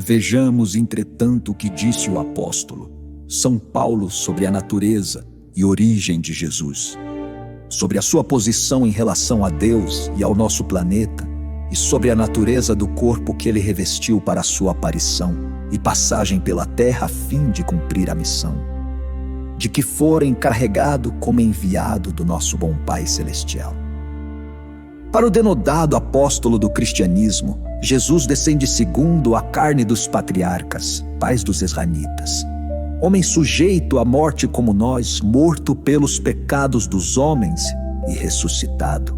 Vejamos, entretanto, o que disse o apóstolo São Paulo sobre a natureza e origem de Jesus, sobre a sua posição em relação a Deus e ao nosso planeta, e sobre a natureza do corpo que ele revestiu para a sua aparição e passagem pela terra a fim de cumprir a missão, de que fora encarregado como enviado do nosso bom Pai Celestial. Para o denodado apóstolo do cristianismo, Jesus descende segundo a carne dos patriarcas, pais dos israelitas. Homem sujeito à morte como nós, morto pelos pecados dos homens e ressuscitado.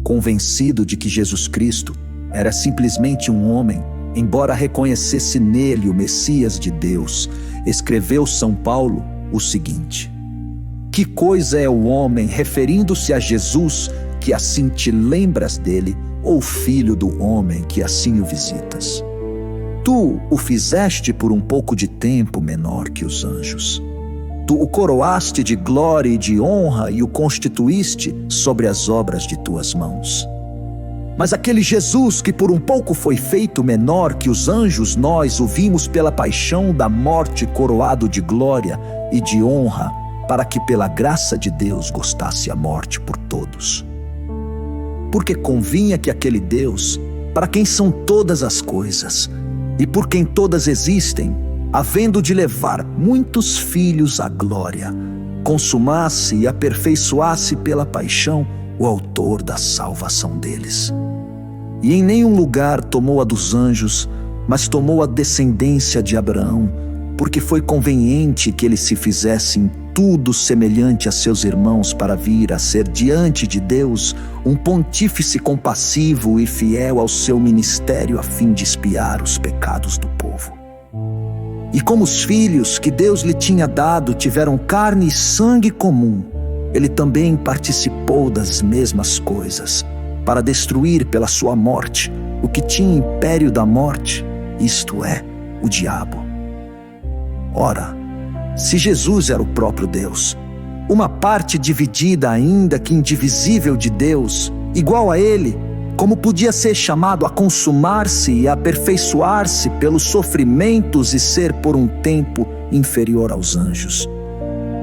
Convencido de que Jesus Cristo era simplesmente um homem, embora reconhecesse nele o Messias de Deus, escreveu São Paulo o seguinte: que coisa é o homem, referindo-se a Jesus, que assim te lembras dele, ou filho do homem, que assim o visitas? Tu o fizeste por um pouco de tempo menor que os anjos. Tu o coroaste de glória e de honra e o constituíste sobre as obras de tuas mãos. Mas aquele Jesus que por um pouco foi feito menor que os anjos, nós o vimos pela paixão da morte coroado de glória e de honra, para que pela graça de Deus gostasse a morte por todos. Porque convinha que aquele Deus, para quem são todas as coisas, e por quem todas existem, havendo de levar muitos filhos à glória, consumasse e aperfeiçoasse pela paixão o autor da salvação deles. E em nenhum lugar tomou a dos anjos, mas tomou a descendência de Abraão, porque foi conveniente que ele se fizesse em tudo semelhante a seus irmãos, para vir a ser diante de Deus um pontífice compassivo e fiel ao seu ministério, a fim de expiar os pecados do povo. E como os filhos que Deus lhe tinha dado tiveram carne e sangue comum, ele também participou das mesmas coisas, para destruir pela sua morte o que tinha império da morte, isto é, o diabo. Ora, se Jesus era o próprio Deus, uma parte dividida ainda que indivisível de Deus, igual a ele, como podia ser chamado a consumar-se e a aperfeiçoar-se pelos sofrimentos e ser por um tempo inferior aos anjos?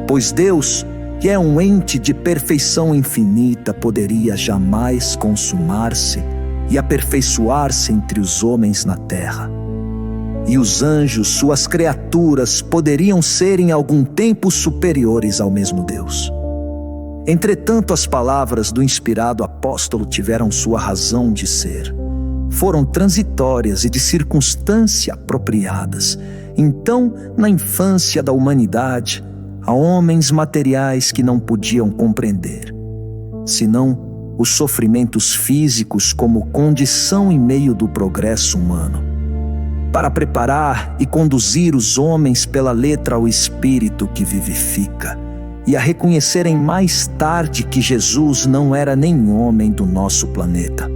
Pois Deus, que é um ente de perfeição infinita, poderia jamais consumar-se e aperfeiçoar-se entre os homens na terra. E os anjos, suas criaturas, poderiam ser em algum tempo superiores ao mesmo Deus. Entretanto, as palavras do inspirado apóstolo tiveram sua razão de ser. Foram transitórias e de circunstância apropriadas. Então, na infância da humanidade, a homens materiais que não podiam compreender, senão os sofrimentos físicos como condição em meio do progresso humano, para preparar e conduzir os homens pela letra ao Espírito que vivifica, e a reconhecerem mais tarde que Jesus não era nem homem do nosso planeta,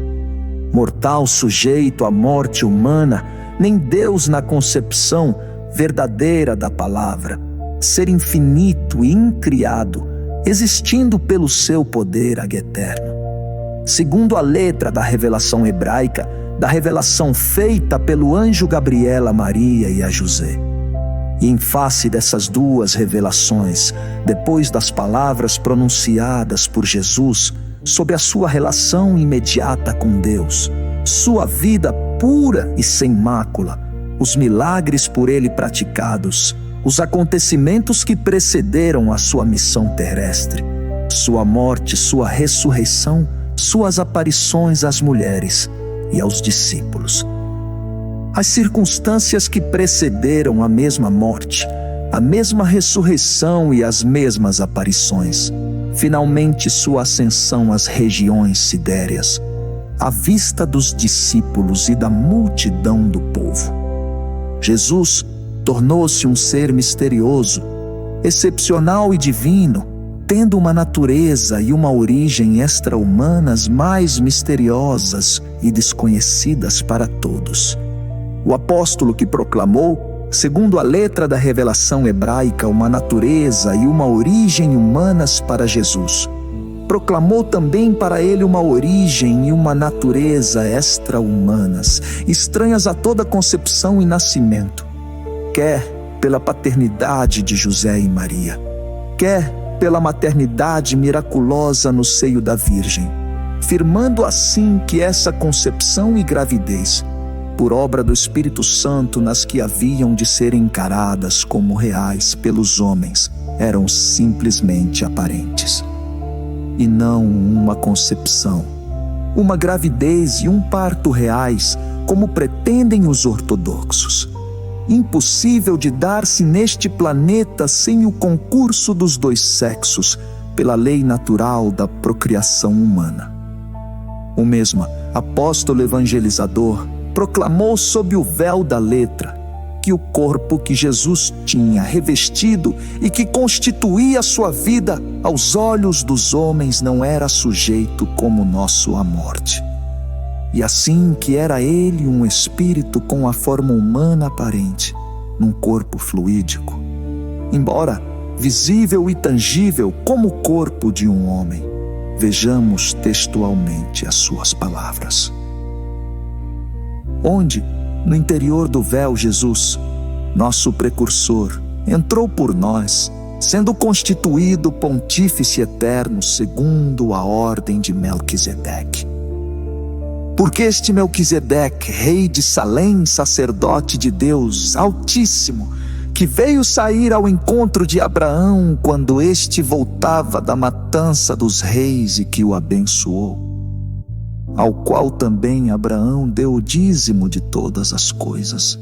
mortal sujeito à morte humana, nem Deus na concepção verdadeira da palavra, ser infinito e incriado, existindo pelo seu poder ad eterno. Segundo a letra da revelação hebraica, da revelação feita pelo anjo Gabriel a Maria e a José. E em face dessas duas revelações, depois das palavras pronunciadas por Jesus sobre a sua relação imediata com Deus, sua vida pura e sem mácula, os milagres por ele praticados, os acontecimentos que precederam a sua missão terrestre, sua morte, sua ressurreição, suas aparições às mulheres e aos discípulos, as circunstâncias que precederam a mesma morte, a mesma ressurreição e as mesmas aparições, finalmente sua ascensão às regiões sidéreas, à vista dos discípulos e da multidão do povo. Jesus tornou-se um ser misterioso, excepcional e divino, tendo uma natureza e uma origem extra-humanas mais misteriosas e desconhecidas para todos. O apóstolo que proclamou, segundo a letra da revelação hebraica, uma natureza e uma origem humanas para Jesus, proclamou também para ele uma origem e uma natureza extra-humanas, estranhas a toda concepção e nascimento, quer pela paternidade de José e Maria, quer pela maternidade miraculosa no seio da Virgem, firmando assim que essa concepção e gravidez, por obra do Espírito Santo nas que haviam de ser encaradas como reais pelos homens, eram simplesmente aparentes. E não uma concepção, uma gravidez e um parto reais, como pretendem os ortodoxos. Impossível de dar-se neste planeta sem o concurso dos dois sexos, pela lei natural da procriação humana. O mesmo apóstolo evangelizador proclamou sob o véu da letra que o corpo que Jesus tinha revestido e que constituía sua vida aos olhos dos homens não era sujeito como nosso à morte. E assim que era ele um espírito com a forma humana aparente, num corpo fluídico, embora visível e tangível como o corpo de um homem, vejamos textualmente as suas palavras. Onde, no interior do véu, Jesus, nosso precursor, entrou por nós, sendo constituído pontífice eterno segundo a ordem de Melquisedeque. Porque este Melquisedeque, rei de Salém, sacerdote de Deus Altíssimo, que veio sair ao encontro de Abraão quando este voltava da matança dos reis e que o abençoou, ao qual também Abraão deu o dízimo de todas as coisas.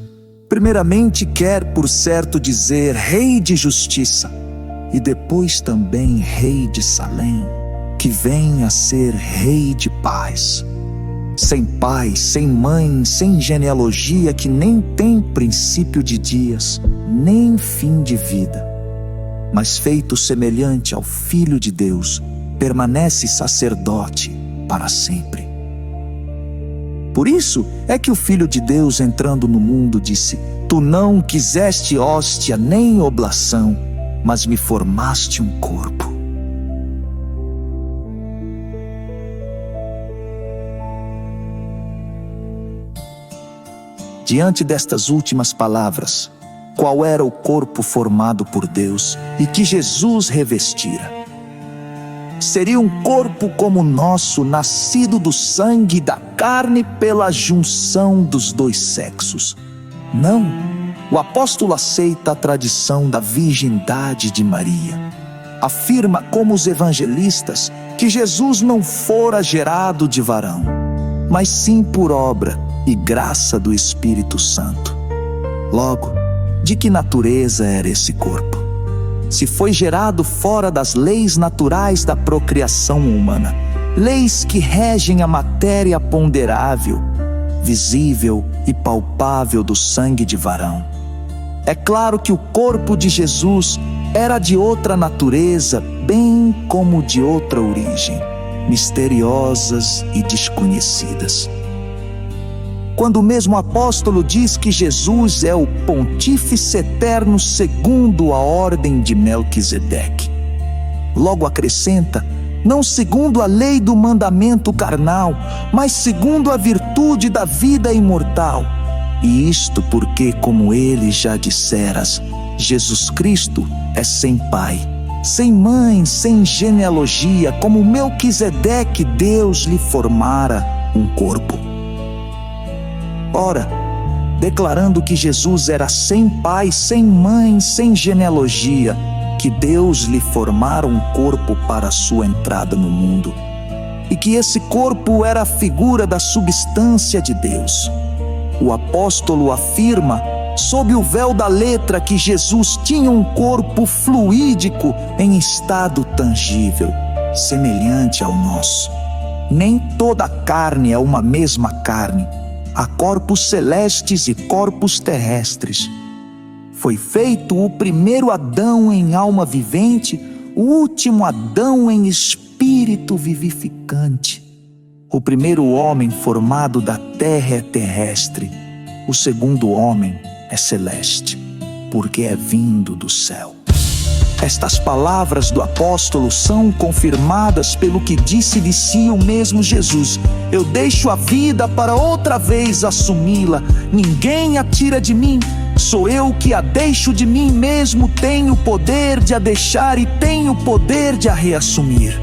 Primeiramente quer, por certo, dizer rei de justiça, e depois também rei de Salém, que vem a ser rei de paz. Sem pai, sem mãe, sem genealogia, que nem tem princípio de dias, nem fim de vida, mas feito semelhante ao Filho de Deus, permanece sacerdote para sempre. Por isso é que o Filho de Deus, entrando no mundo, disse: Tu não quiseste hóstia nem oblação, mas me formaste um corpo. Diante destas últimas palavras, qual era o corpo formado por Deus e que Jesus revestira? Seria um corpo como o nosso, nascido do sangue e da carne pela junção dos dois sexos. Não, o apóstolo aceita a tradição da virgindade de Maria. Afirma, como os evangelistas, que Jesus não fora gerado de varão, mas sim por obra e graça do Espírito Santo. Logo, de que natureza era esse corpo? Se foi gerado fora das leis naturais da procriação humana, leis que regem a matéria ponderável, visível e palpável do sangue de varão, é claro que o corpo de Jesus era de outra natureza, bem como de outra origem, misteriosas e desconhecidas. Quando o mesmo apóstolo diz que Jesus é o pontífice eterno segundo a ordem de Melquisedeque, logo acrescenta: não segundo a lei do mandamento carnal, mas segundo a virtude da vida imortal. E isto porque, como ele já disseras, Jesus Cristo é sem pai, sem mãe, sem genealogia, como Melquisedeque Deus lhe formara um corpo. Ora, declarando que Jesus era sem pai, sem mãe, sem genealogia, que Deus lhe formara um corpo para a sua entrada no mundo, e que esse corpo era a figura da substância de Deus, o apóstolo afirma, sob o véu da letra, que Jesus tinha um corpo fluídico em estado tangível, semelhante ao nosso. Nem toda a carne é uma mesma carne. Há corpos celestes e corpos terrestres. Foi feito o primeiro Adão em alma vivente, o último Adão em espírito vivificante. O primeiro homem formado da terra é terrestre, o segundo homem é celeste, porque é vindo do céu. Estas palavras do apóstolo são confirmadas pelo que disse de si o mesmo Jesus: eu deixo a vida para outra vez assumi-la, ninguém a tira de mim, sou eu que a deixo de mim mesmo, tenho o poder de a deixar e tenho o poder de a reassumir.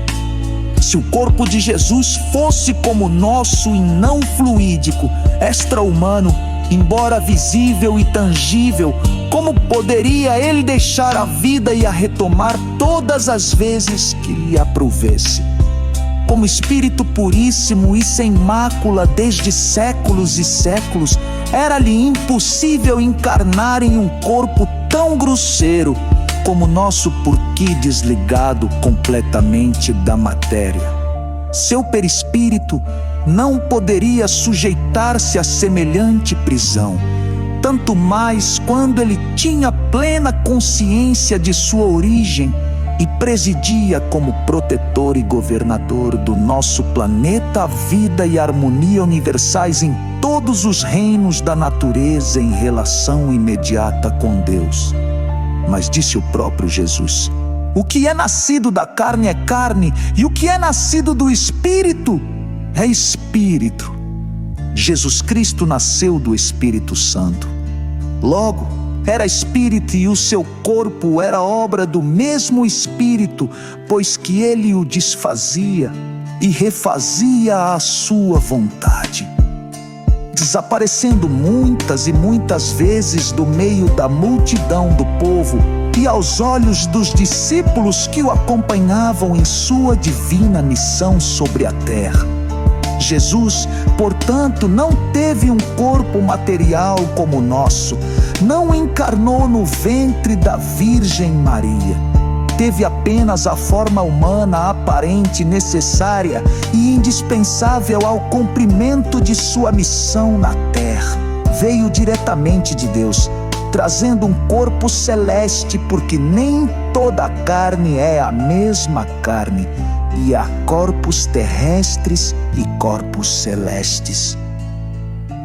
Se o corpo de Jesus fosse como o nosso e não fluídico, extra-humano, embora visível e tangível, como poderia ele deixar a vida e a retomar todas as vezes que lhe aprovesse? Como espírito puríssimo e sem mácula desde séculos e séculos, era-lhe impossível encarnar em um corpo tão grosseiro como nosso, porque desligado completamente da matéria. Seu perispírito não poderia sujeitar-se a semelhante prisão, tanto mais quando ele tinha plena consciência de sua origem e presidia como protetor e governador do nosso planeta a vida e harmonia universais em todos os reinos da natureza em relação imediata com Deus. Mas disse o próprio Jesus: o que é nascido da carne é carne, e o que é nascido do Espírito é Espírito. Jesus Cristo nasceu do Espírito Santo. Logo, era Espírito e o seu corpo era obra do mesmo Espírito, pois que ele o desfazia e refazia à sua vontade. Desaparecendo muitas e muitas vezes do meio da multidão do povo e aos olhos dos discípulos que o acompanhavam em sua divina missão sobre a terra. Jesus, portanto, não teve um corpo material como o nosso, não encarnou no ventre da Virgem Maria. Teve apenas a forma humana aparente, necessária e indispensável ao cumprimento de sua missão na terra. Veio diretamente de Deus, trazendo um corpo celeste, porque nem toda a carne é a mesma carne, e há corpos terrestres e corpos celestes.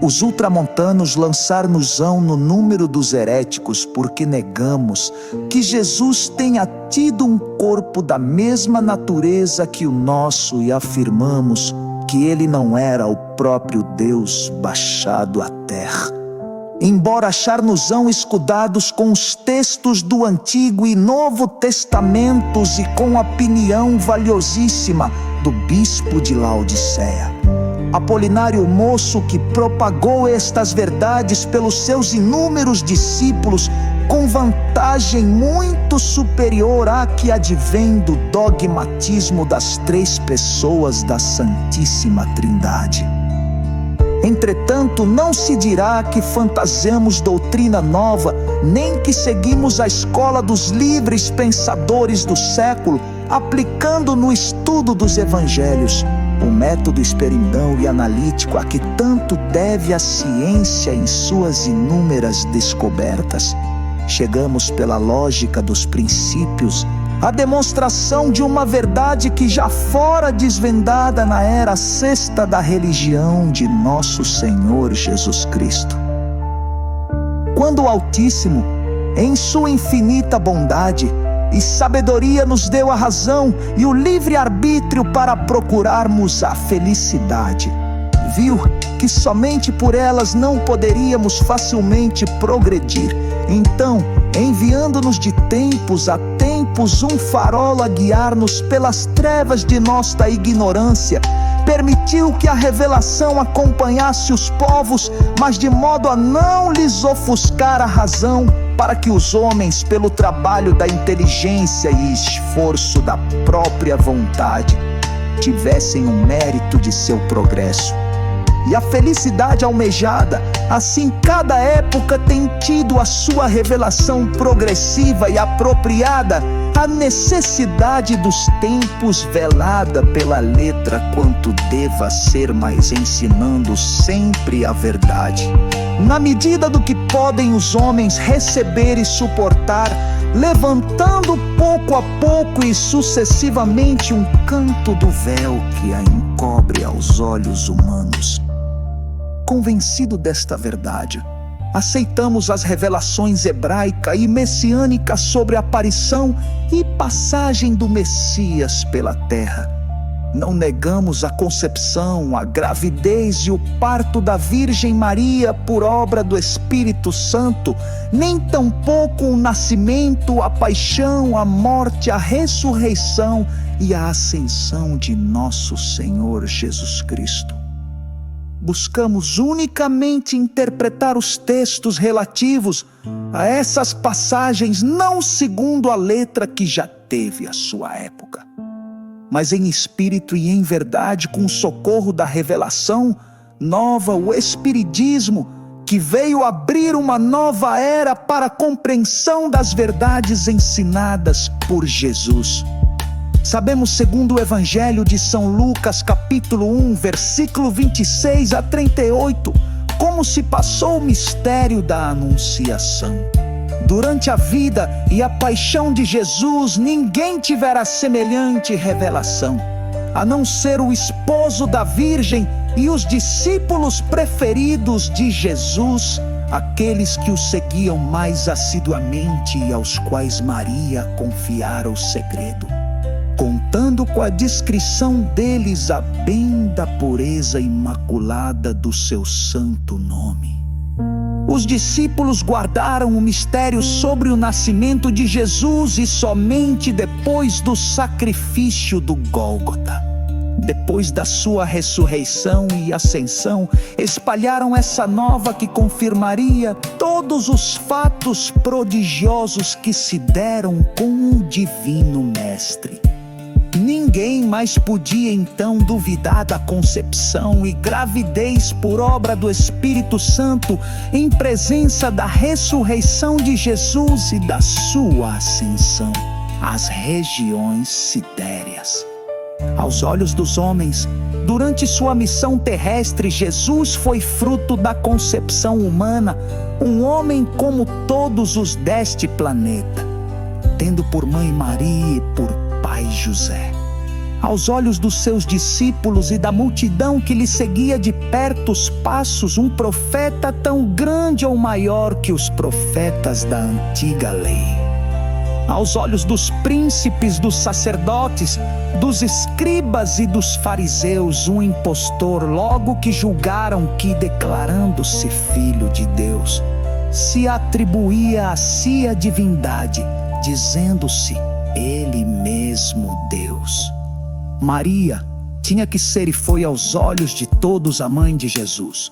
Os ultramontanos lançar-nos-ão no número dos heréticos, porque negamos que Jesus tenha tido um corpo da mesma natureza que o nosso e afirmamos que ele não era o próprio Deus baixado à terra. Embora achar-nos-ão escudados com os textos do Antigo e Novo Testamentos e com a opinião valiosíssima do bispo de Laodiceia, Apolinário Moço, que propagou estas verdades pelos seus inúmeros discípulos com vantagem muito superior à que advém do dogmatismo das três pessoas da Santíssima Trindade. Entretanto, não se dirá que fantasiamos doutrina nova, nem que seguimos a escola dos livres pensadores do século, aplicando no estudo dos evangelhos o método experimental e analítico a que tanto deve a ciência em suas inúmeras descobertas. Chegamos pela lógica dos princípios à demonstração de uma verdade que já fora desvendada na era sexta da religião de nosso Senhor Jesus Cristo. Quando o Altíssimo, em sua infinita bondade e sabedoria, nos deu a razão e o livre-arbítrio para procurarmos a felicidade, viu que somente por elas não poderíamos facilmente progredir. Então, enviando-nos de tempos a tempos um farol a guiar-nos pelas trevas de nossa ignorância, permitiu que a revelação acompanhasse os povos, mas de modo a não lhes ofuscar a razão, para que os homens, pelo trabalho da inteligência e esforço da própria vontade, tivessem o mérito de seu progresso. E a felicidade almejada, assim cada época tem tido a sua revelação progressiva e apropriada à necessidade dos tempos, velada pela letra quanto deva ser, mas ensinando sempre a verdade, na medida do que podem os homens receber e suportar, levantando pouco a pouco e sucessivamente um canto do véu que a encobre aos olhos humanos. Convencido desta verdade, aceitamos as revelações hebraica e messiânica sobre a aparição e passagem do Messias pela terra. Não negamos a concepção, a gravidez e o parto da Virgem Maria por obra do Espírito Santo, nem tampouco o nascimento, a paixão, a morte, a ressurreição e a ascensão de nosso Senhor Jesus Cristo. Buscamos unicamente interpretar os textos relativos a essas passagens não segundo a letra que já teve a sua época, mas em espírito e em verdade, com o socorro da revelação nova, o Espiritismo, que veio abrir uma nova era para a compreensão das verdades ensinadas por Jesus. Sabemos, segundo o Evangelho de São Lucas, capítulo 1, versículo 26 a 38, como se passou o mistério da Anunciação. Durante a vida e a paixão de Jesus, ninguém tivera semelhante revelação, a não ser o esposo da Virgem e os discípulos preferidos de Jesus, aqueles que o seguiam mais assiduamente e aos quais Maria confiara o segredo, contando com a discrição deles a bem da pureza imaculada do seu santo nome. Os discípulos guardaram o mistério sobre o nascimento de Jesus e somente depois do sacrifício do Gólgota, depois da sua ressurreição e ascensão, espalharam essa nova que confirmaria todos os fatos prodigiosos que se deram com o Divino Mestre. Ninguém mais podia então duvidar da concepção e gravidez por obra do Espírito Santo em presença da ressurreição de Jesus e da sua ascensão às regiões sidéreas. Aos olhos dos homens, durante sua missão terrestre, Jesus foi fruto da concepção humana, um homem como todos os deste planeta, tendo por mãe Maria e por pai José. Aos olhos dos seus discípulos e da multidão que lhe seguia de perto os passos, um profeta tão grande ou maior que os profetas da antiga lei. Aos olhos dos príncipes, dos sacerdotes, dos escribas e dos fariseus, um impostor, logo que julgaram que, declarando-se filho de Deus, se atribuía a si a divindade, dizendo-se ele mesmo Deus. Maria tinha que ser e foi aos olhos de todos a mãe de Jesus.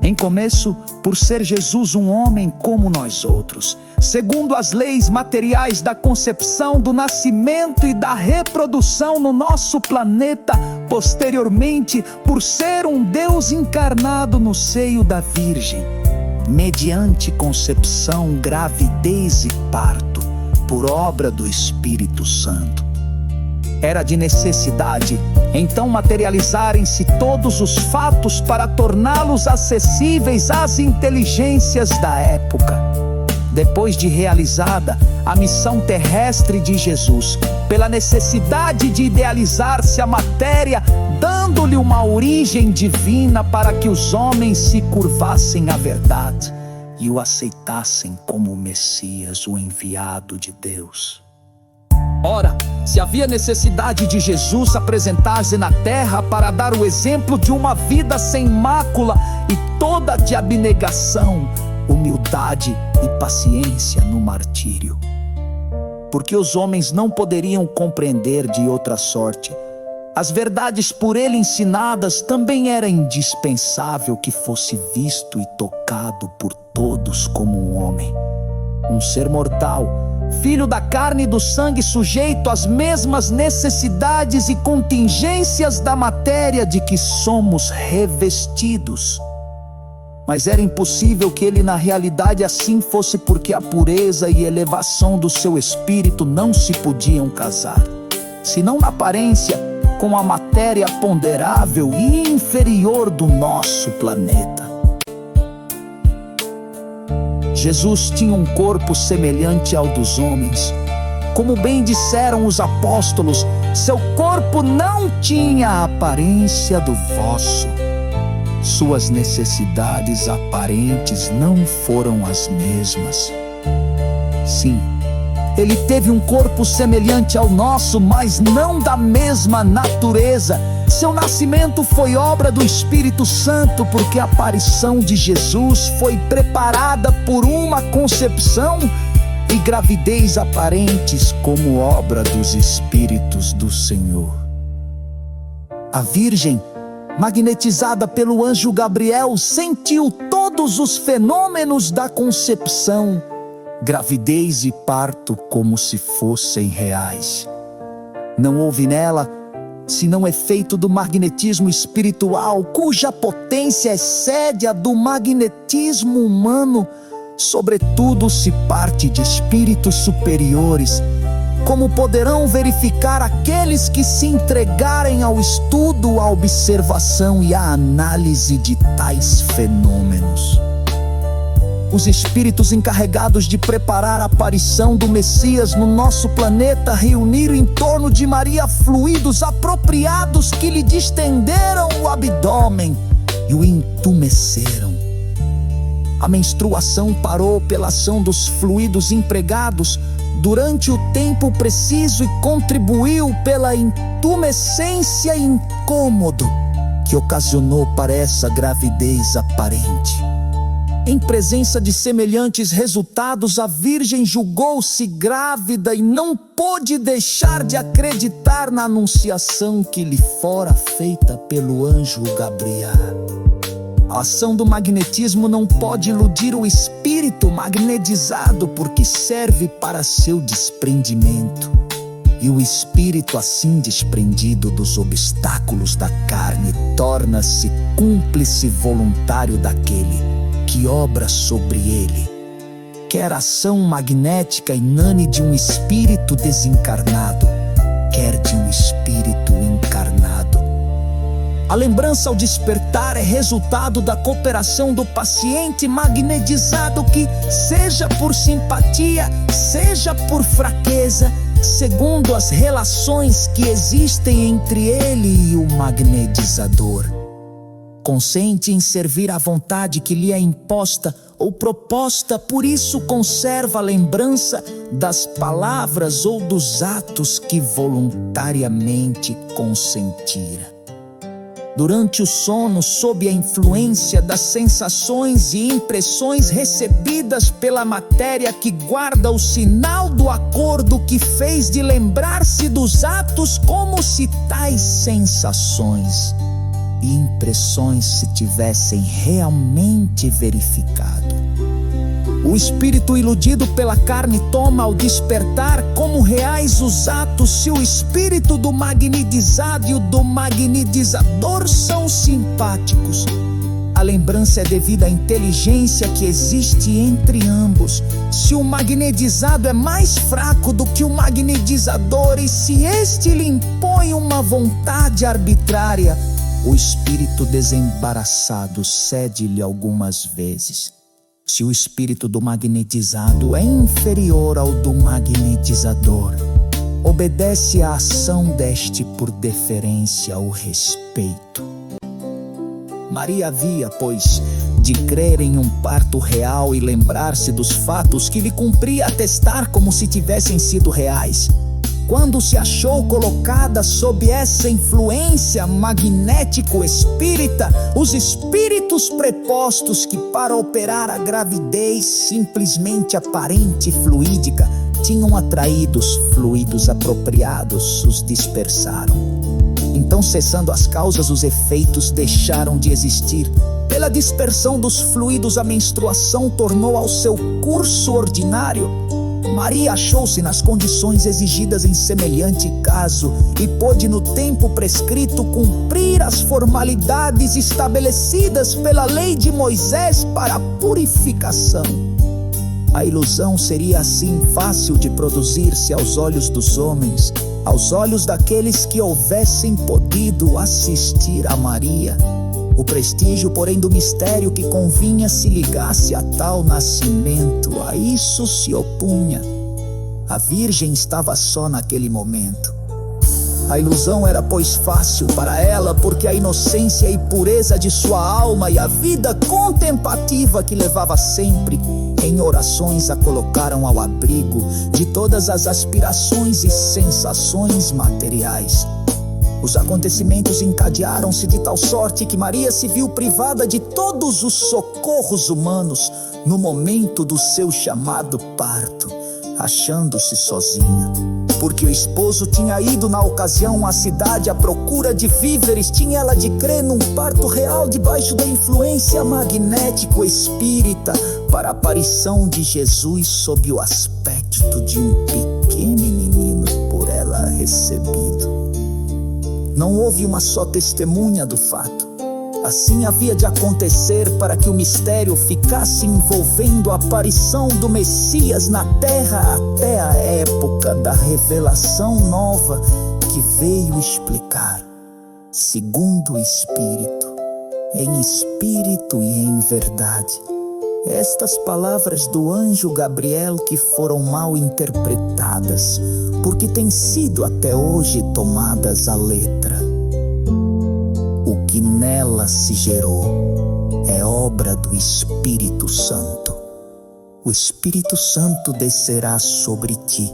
Em começo, por ser Jesus um homem como nós outros, segundo as leis materiais da concepção, do nascimento e da reprodução no nosso planeta, posteriormente, por ser um Deus encarnado no seio da Virgem, mediante concepção, gravidez e parto, por obra do Espírito Santo. Era de necessidade, então, materializarem-se todos os fatos para torná-los acessíveis às inteligências da época. Depois de realizada a missão terrestre de Jesus, pela necessidade de idealizar-se a matéria, dando-lhe uma origem divina para que os homens se curvassem à verdade e o aceitassem como o Messias, o enviado de Deus. Ora, se havia necessidade de Jesus apresentar-se na terra para dar o exemplo de uma vida sem mácula e toda de abnegação, humildade e paciência no martírio, porque os homens não poderiam compreender de outra sorte. As verdades por ele ensinadas, também era indispensável que fosse visto e tocado por todos como um homem, um ser mortal, filho da carne e do sangue, sujeito às mesmas necessidades e contingências da matéria de que somos revestidos. Mas era impossível que ele na realidade assim fosse, porque a pureza e elevação do seu espírito não se podiam casar, senão na aparência, com a matéria ponderável e inferior do nosso planeta. Jesus tinha um corpo semelhante ao dos homens. Como bem disseram os apóstolos, seu corpo não tinha a aparência do vosso. suas necessidades aparentes não foram as mesmas. Sim, ele teve um corpo semelhante ao nosso, mas não da mesma natureza. Seu nascimento foi obra do Espírito Santo, porque a aparição de Jesus foi preparada por uma concepção e gravidez aparentes como obra dos Espíritos do Senhor. A Virgem, magnetizada pelo anjo Gabriel, sentiu todos os fenômenos da concepção, gravidez e parto como se fossem reais. Não houve nela senão efeito do magnetismo espiritual, cuja potência excede a do magnetismo humano, sobretudo se parte de espíritos superiores, como poderão verificar aqueles que se entregarem ao estudo, à observação e à análise de tais fenômenos. Os espíritos encarregados de preparar a aparição do Messias no nosso planeta reuniram em torno de Maria fluidos apropriados que lhe distenderam o abdômen e o entumeceram. A menstruação parou pela ação dos fluidos empregados durante o tempo preciso e contribuiu pela intumescência e incômodo que ocasionou para essa gravidez aparente. Em presença de semelhantes resultados, a Virgem julgou-se grávida e não pôde deixar de acreditar na anunciação que lhe fora feita pelo anjo Gabriel. A ação do magnetismo não pode iludir o espírito magnetizado, porque serve para seu desprendimento. E o espírito assim desprendido dos obstáculos da carne torna-se cúmplice voluntário daquele que obra sobre ele. Quer ação magnética inane de um espírito desencarnado, quer de um espírito encarnado. A lembrança ao despertar é resultado da cooperação do paciente magnetizado que, seja por simpatia, seja por fraqueza, segundo as relações que existem entre ele e o magnetizador, consente em servir à vontade que lhe é imposta ou proposta, por isso conserva a lembrança das palavras ou dos atos que voluntariamente consentira. Durante o sono, sob a influência das sensações e impressões recebidas pela matéria que guarda o sinal do acordo que fez de lembrar-se dos atos, como se tais sensações e impressões se tivessem realmente verificado. O espírito iludido pela carne toma ao despertar como reais os atos se o espírito do magnetizado e o do magnetizador são simpáticos. A lembrança é devida à inteligência que existe entre ambos. Se o magnetizado é mais fraco do que o magnetizador e se este lhe impõe uma vontade arbitrária, o espírito desembaraçado cede-lhe algumas vezes. Se o espírito do magnetizado é inferior ao do magnetizador, obedece à ação deste por deferência ou respeito. Maria havia, pois, de crer em um parto real e lembrar-se dos fatos que lhe cumpria atestar como se tivessem sido reais. Quando se achou colocada sob essa influência magnético-espírita, os espíritos prepostos que para operar a gravidez simplesmente aparente e fluídica tinham atraído os fluidos apropriados, os dispersaram. Então, cessando as causas, os efeitos deixaram de existir. Pela dispersão dos fluidos, a menstruação tornou ao seu curso ordinário. Maria achou-se nas condições exigidas em semelhante caso e pôde no tempo prescrito cumprir as formalidades estabelecidas pela lei de Moisés para a purificação. A ilusão seria assim fácil de produzir-se aos olhos dos homens, aos olhos daqueles que houvessem podido assistir a Maria. O prestígio, porém, do mistério que convinha se ligasse a tal nascimento, a isso se opunha. A Virgem estava só naquele momento. A ilusão era, pois, fácil para ela, porque a inocência e pureza de sua alma e a vida contemplativa que levava sempre em orações a colocaram ao abrigo de todas as aspirações e sensações materiais. Os acontecimentos encadearam-se de tal sorte que Maria se viu privada de todos os socorros humanos no momento do seu chamado parto, achando-se sozinha. Porque o esposo tinha ido na ocasião à cidade à procura de víveres, tinha ela de crer num parto real debaixo da influência magnético espírita para a aparição de Jesus sob o aspecto de um pequeno menino por ela recebido. Não houve uma só testemunha do fato. Assim havia de acontecer para que o mistério ficasse envolvendo a aparição do Messias na terra até a época da revelação nova que veio explicar, segundo o Espírito e em verdade, estas palavras do anjo Gabriel que foram mal interpretadas, porque têm sido até hoje tomadas à letra. O que nela se gerou é obra do Espírito Santo. O Espírito Santo descerá sobre ti,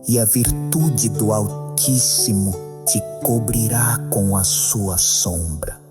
e a virtude do Altíssimo te cobrirá com a sua sombra.